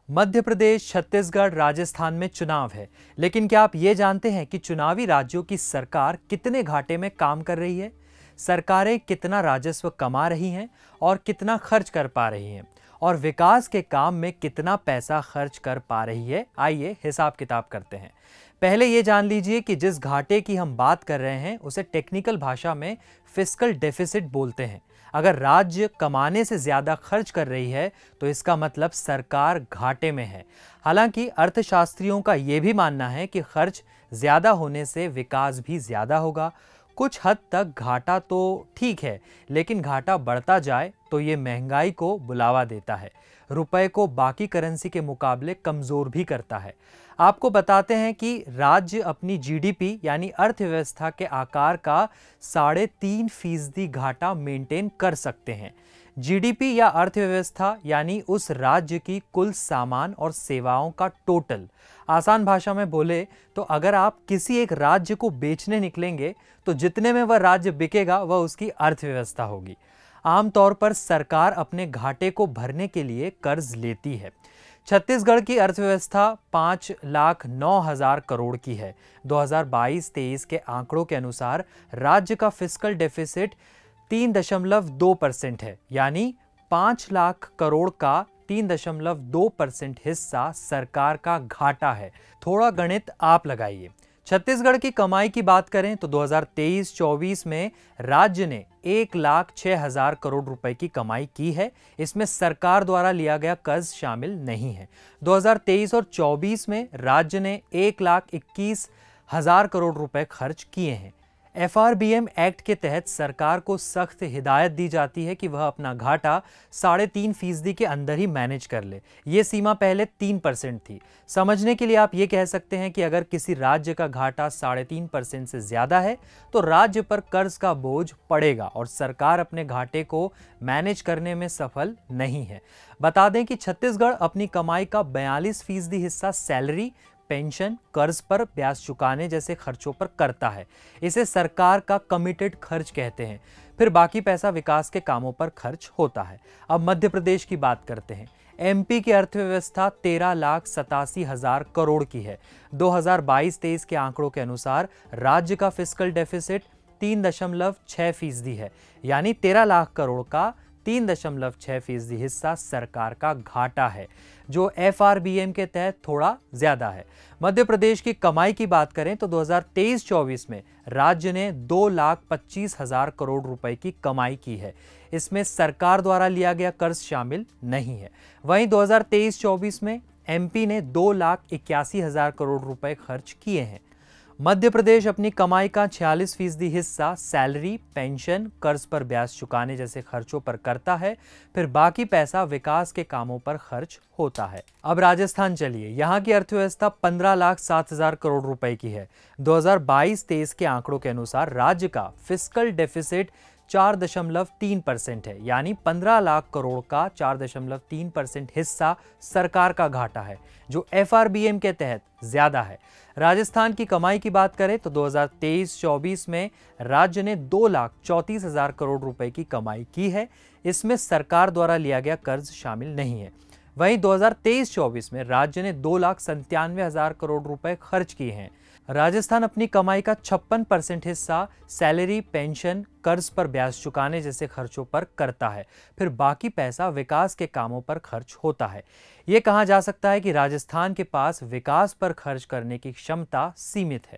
मध्य प्रदेश, छत्तीसगढ़, राजस्थान में चुनाव है, लेकिन क्या आप ये जानते हैं कि चुनावी राज्यों की सरकार कितने घाटे में काम कर रही है? सरकारें कितना राजस्व कमा रही हैं और कितना खर्च कर पा रही हैं और विकास के काम में कितना पैसा खर्च कर पा रही है? आइए हिसाब किताब करते हैं। पहले ये जान लीजिए कि जिस घाटे की हम बात कर रहे हैं उसे टेक्निकल भाषा में फिस्कल डेफिसिट बोलते हैं। अगर राज्य कमाने से ज्यादा खर्च कर रही है तो इसका मतलब सरकार घाटे में है। हालांकि अर्थशास्त्रियों का यह भी मानना है कि खर्च ज्यादा होने से विकास भी ज्यादा होगा। कुछ हद तक घाटा तो ठीक है, लेकिन घाटा बढ़ता जाए तो ये महंगाई को बुलावा देता है, रुपए को बाकी करेंसी के मुकाबले कमजोर भी करता है। आपको बताते हैं कि राज्य अपनी जीडीपी यानी अर्थव्यवस्था के आकार का 3.5% घाटा मेंटेन कर सकते हैं। जीडीपी या अर्थव्यवस्था यानी उस राज्य की कुल सामान और सेवाओं का टोटल। आसान भाषा में बोले तो अगर आप किसी एक राज्य को बेचने निकलेंगे तो जितने में वह राज्य बिकेगा वह उसकी अर्थव्यवस्था होगी। आमतौर पर सरकार अपने घाटे को भरने के लिए कर्ज लेती है। छत्तीसगढ़ की अर्थव्यवस्था 5,09,000 करोड़ की है। 2022-23 के आंकड़ों के अनुसार राज्य का फिस्कल डेफिसिट 3.2% है, यानी 5 लाख करोड़ का 3.2% हिस्सा सरकार का घाटा है। थोड़ा गणित आप लगाइए। छत्तीसगढ़ की कमाई की बात करें तो 2023-24 में राज्य ने 1,06,000 करोड़ रुपए की कमाई की है। इसमें सरकार द्वारा लिया गया कर्ज शामिल नहीं है। 2023 और 24 में राज्य ने 1,21,000 करोड़ रुपए खर्च किए हैं। एफआरबीएम एक्ट के तहत सरकार को सख्त हिदायत दी जाती है कि वह अपना घाटा 3.5% के अंदर ही मैनेज कर ले। ये सीमा पहले 3% थी। समझने के लिए आप ये कह सकते हैं कि अगर किसी राज्य का घाटा 3.5% से ज्यादा है तो राज्य पर कर्ज का बोझ पड़ेगा और सरकार अपने घाटे को मैनेज करने में सफल नहीं है। बता दें कि छत्तीसगढ़ अपनी कमाई का 42% हिस्सा सैलरी, पेंशन, कर्ज पर ब्याज चुकाने जैसे खर्चों पर करता है। इसे सरकार का कमिटेड खर्च कहते हैं। फिर बाकी पैसा विकास के कामों पर खर्च होता है। अब मध्य प्रदेश की बात करते हैं। एमपी की अर्थव्यवस्था 13,87,000 करोड़ की है। 2022-23 के आंकड़ों के अनुसार राज्य का फिस्कल डेफिसिट 3.6% है, यानी 13 लाख करोड़ का 3.6% हिस्सा सरकार का घाटा है, जो एफआरबीएम के तहत थोड़ा ज्यादा है। मध्य प्रदेश की कमाई की बात करें तो 2023-24 में राज्य ने 2,25,000 करोड़ रुपए की कमाई की है। इसमें सरकार द्वारा लिया गया कर्ज शामिल नहीं है। वहीं 2023-24 में एमपी ने 2,81,000 करोड़ रुपए खर्च किए हैं। मध्य प्रदेश अपनी कमाई का 46% हिस्सा सैलरी, पेंशन, कर्ज पर ब्याज चुकाने जैसे खर्चों पर करता है। फिर बाकी पैसा विकास के कामों पर खर्च होता है। अब राजस्थान चलिए। यहाँ की अर्थव्यवस्था 15,07,000 करोड़ रुपए की है। 2022-23 के आंकड़ों के अनुसार राज्य का फिस्कल डेफिसिट 4.3% है, यानी 15 लाख करोड़ का 4.3% हिस्सा सरकार का घाटा है, जो एफआरबीएम के तहत ज्यादा है। राजस्थान की कमाई की बात करें तो 2023-24 में राज्य ने 2,34,000 करोड़ रुपए की कमाई की है। इसमें सरकार द्वारा लिया गया कर्ज शामिल नहीं है। वहीं 2023-24 में राज्य ने 2,97,000 करोड़ रुपए खर्च किए हैं। राजस्थान अपनी कमाई का 56% हिस्सा सैलरी, पेंशन, कर्ज पर ब्याज चुकाने जैसे खर्चों पर करता है। फिर बाकी पैसा विकास के कामों पर खर्च होता है। यह कहा जा सकता है कि राजस्थान के पास विकास पर खर्च करने की क्षमता सीमित है।